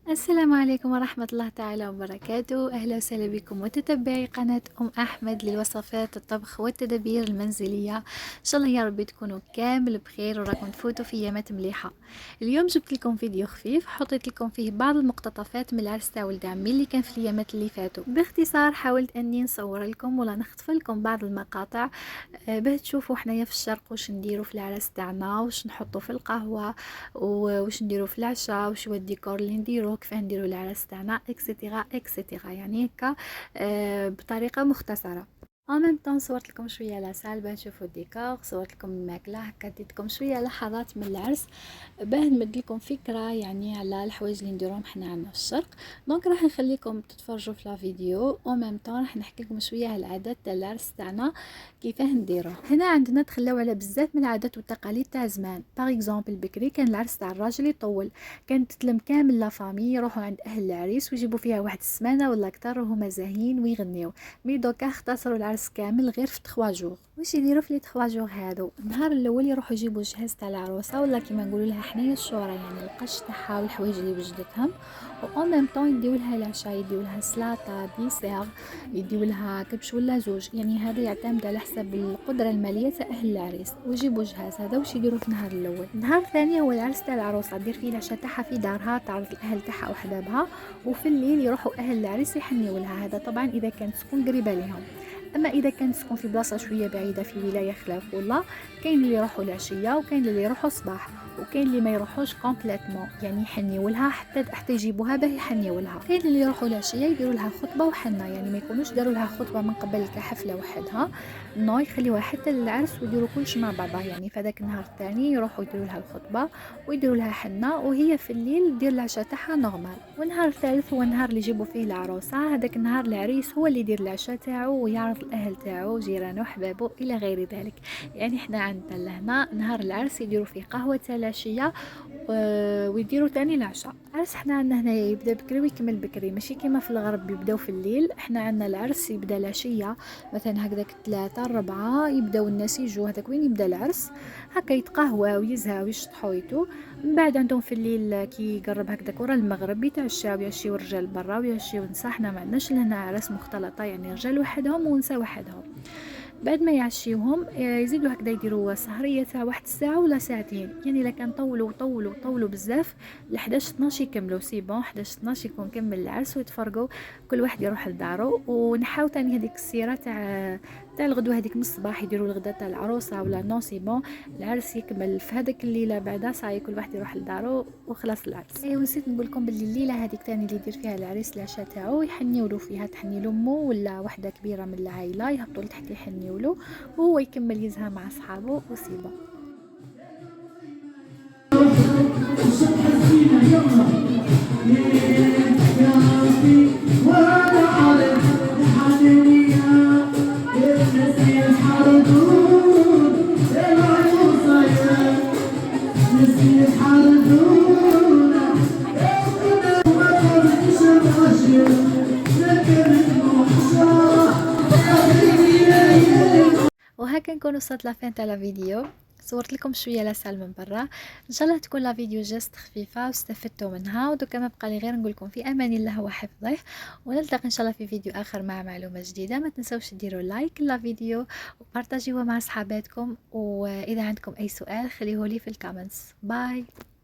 السلام عليكم ورحمة الله تعالى وبركاته. أهلا وسهلا بكم متتبعي قناة أحمد للوصفات الطبخ والتدابير المنزلية. إن شاء الله يا رب تكونوا كامل بخير وراكم تفوتوا في أيامات مليحة. اليوم جبت لكم فيديو خفيف حطيت لكم فيه بعض المقتطفات من العرس تاع ولد عمي اللي كان في الأيامات اللي فاتوا. باختصار حاولت أني نصور لكم ولا نخطف لكم بعض المقاطع باه تشوفوا حنايا في الشرق واش نديروا في العرس تاعنا، واش نحطوا في القهوة، واش نديروا في العشاء، واش هو الديكور اللي نديروه، كيفاه نديروا العرس تاعنا اكسيتيرا اكسيتيرا، يعني هكا بطريقه مختصره. en même temps صورت لكم شويه لا سال باه تشوفوا الديكور، صورت لكم الماكله، هكا ديت لكم شويه لحظات من العرس باه نمد لكم فكره يعني على الحوايج اللي نديروهم حنا عندنا في الشرق. دونك راح نخليكم تتفرجوا في لا فيديو او ميم طون راح نحكي لكم شويه على العادات تاع العرس تاعنا كيفاه نديروه. هنا عندنا تخلاو على بزاف من العادات والتقاليد تاع زمان. باغ اكزومبل بكري كان العرس تاع الراجل يطول، كانت تتلم كامل لا فامي يروحوا عند اهل العريس ويجيبوا فيها واحد السمانه ولا اكثر وهما زاهيين ويغنيو. مي دوكا اختصروا العرس كامل غير في 3 جوغ. واش يديروا في لي 3 جوغ هادو؟ النهار الاول يروحوا يجيبوا الجهاز تاع العروسه ولا كيما نقولوا لها حنايا الشوره، يعني القش تاعها والحوايج اللي وجدتهم، و ان ميم طون يديو لها العشاء، يديو لها سلاطه ديسير، يديو لها كبش ولا زوج، يعني هذا يعتمد على حسب القدره الماليه تاع اهل العريس. ويجيبوا الجهاز هذا واش يديروا في النهار الاول. النهار الثاني هو العرس تاع العروسه، دير فيه العشاء تاعها في دارها، تعرض الاهل تاعها وحبابها، وفي الليل يروحوا اهل العريس يحنيوا لها. هذا طبعا اذا كانت تكون قريبه لهم. اما اذا كانت تكون في بلاصه شويه بعيده في ولايه خلاف ولا، كاين اللي يروحوا العشيه وكاين اللي يروحوا الصباح، وكاين اللي ما يروحوش كومبليتمون، يعني يحنيوا لها حتى يجيبوها باه يحنيوا لها. كاين اللي يروحوا العشيه يديروا لها خطبه وحنه، يعني ما يكونوش داروا لها خطبه من قبل كحفله وحدها، نو يخليوها حتى للعرس ويديروا كلش مع بعضها. يعني في هذاك النهار الثاني يروحوا يديروا لها الخطبه ويديروا لها حنه، وهي في الليل دير العشاء تاعها نورمال. والنهار الثالث هو النهار اللي يجيبوا فيه العروسه. هذاك النهار العريس هو اللي يدير العشاء تاعو ويعرف الاهل تاعو جيرانه وحبابه الى غير ذلك. يعني احنا عندنا لهنا نهار العرس يديروا فيه قهوه تاع العشيه ويديروا تاني العشاء. العرس احنا عندنا هنا يبدا بكري ويكمل بكري، ماشي كيما في الغرب يبداو في الليل. احنا عندنا العرس يبدا العشيه مثلا هكذاك 3 4 يبداو الناس يجوا، هذاك وين يبدا العرس هكا يتقهواو ويزهاو ويشطحوا يتو. من بعد عندهم في الليل كي يقرب هكذاك ورا المغرب يتعشاو، يعشيو الرجال برا ويعشيو النساء. احنا ما عندناش لهنا عرس مختلطه، يعني رجال وحدهم ونساء وحدهم. بعد ما يعشيوهم يزيدوا هكذا يديروا سهريه تاع واحد الساعه ولا ساعتين. يعني الا كان طولوا بزاف ل 11 12 يكملوا سي بون، 11 12 يكون كمل العرس ويتفرقوا كل واحد يروح لدارو. ونحاو تاني هذيك السيره تاع الغدوه هذيك من الصباح يديروا الغدا تاع العروسه ولا نو سي بون، العرس يكمل في هذاك الليله بعدا صاي كل واحد يروح لدارو وخلاص العرس. اي ونسيت نقول لكم باللي الليله هذيك تاني اللي يدير فيها العريس العشاء تاعو يحنيوا له فيها، تحني له امه ولا وحده كبيره من العائله يهبطوا لتحت يحنيوا له، وهو يكمل يزهى مع اصحابه وسيبه. وهكا نكون وصلت لافين تاع لا فيديو. صورت لكم شويه لا سال من برا، ان شاء الله تكون لا فيديو جست خفيفه واستفدتوا منها. ودوكا ما بقى لي غير نقول لكم في امان الله وحفظه، ونلتقي ان شاء الله في فيديو اخر مع معلومه جديده. ما تنسوش ديروا لايك لا فيديو وبارطاجيوه مع صحاباتكم، واذا عندكم اي سؤال خليه لي في الكومنتس. باي.